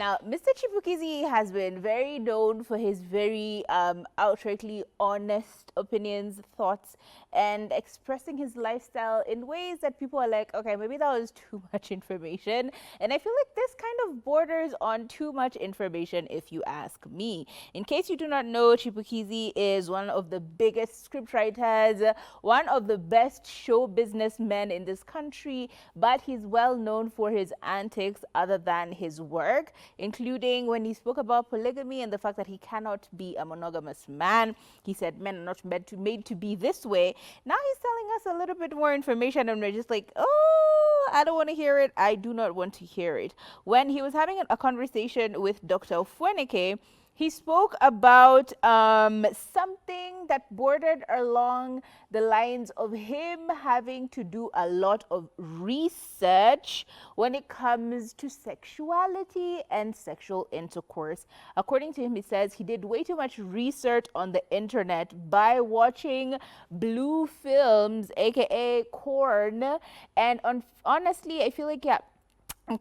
Now, Mr. Chipukeezy has been very known for his very outrightly honest opinions, thoughts, and expressing his lifestyle in ways that people are like, okay, maybe that was too much information. And I feel like this kind of borders on too much information, if you ask me. In case you do not know, Chipukeezy is one of the biggest scriptwriters, one of the best show businessmen in this country, but he's well known for his antics other than his work, including when he spoke about polygamy and the fact that he cannot be a monogamous man. He said men are not made to be this way. Now he's telling us a little bit more information, and we're just like, oh, I don't want to hear it. I do not want to hear it. When he was having a conversation with Dr. Fueneke, he spoke about something that bordered along the lines of him having to do a lot of research when it comes to sexuality and sexual intercourse. According to him, he says he did way too much research on the internet by watching blue films, aka corn. And honestly, I feel like, yeah,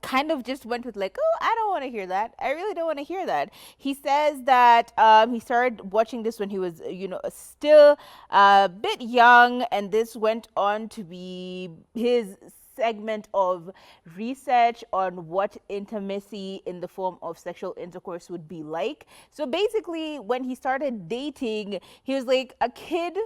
kind of just went with like, oh, I don't want to hear that. I really don't want to hear that. He says that he started watching this when he was, still a bit young, and this went on to be his segment of research on what intimacy in the form of sexual intercourse would be like. So basically, when he started dating, he was like a kid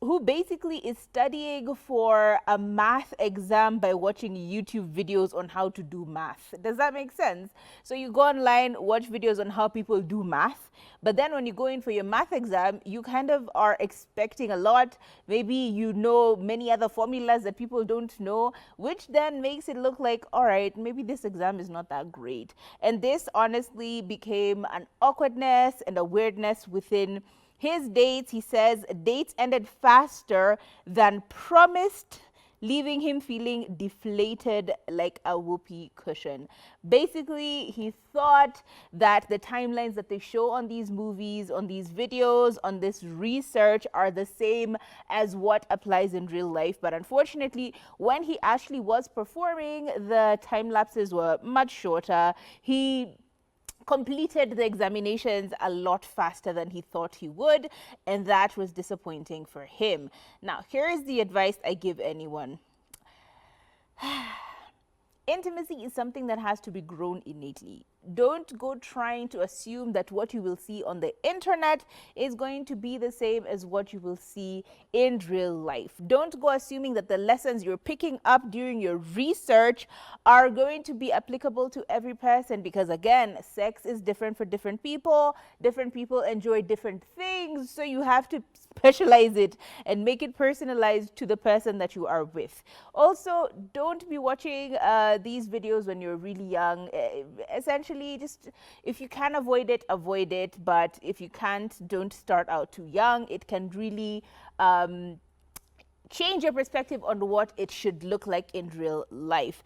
who basically is studying for a math exam by watching YouTube videos on how to do math. Does that make sense? So you go online, watch videos on how people do math, but then when you go in for your math exam, you kind of are expecting a lot. Maybe you know many other formulas that people don't know, which then makes it look like, all right, maybe this exam is not that great. And this honestly became an awkwardness and a weirdness within his dates. He says dates ended faster than promised, leaving him feeling deflated like a whoopee cushion. Basically, he thought that the timelines that they show on these movies, on these videos, on this research are the same as what applies in real life. But unfortunately, when he actually was performing, the time lapses were much shorter. He completed the examinations a lot faster than he thought he would, and that was disappointing for him. Now, here is the advice I give anyone. Intimacy is something that has to be grown innately. Don't go trying to assume that what you will see on the internet is going to be the same as what you will see in real life. Don't go assuming that the lessons you're picking up during your research are going to be applicable to every person, because again, sex is different for different people. Different people enjoy different things, so you have to specialize it and make it personalized to the person that you are with. Also, don't be watching these videos when you're really young. Essentially, just if you can avoid it, avoid it. But if you can't, don't start out too young. It can really change your perspective on what it should look like in real life.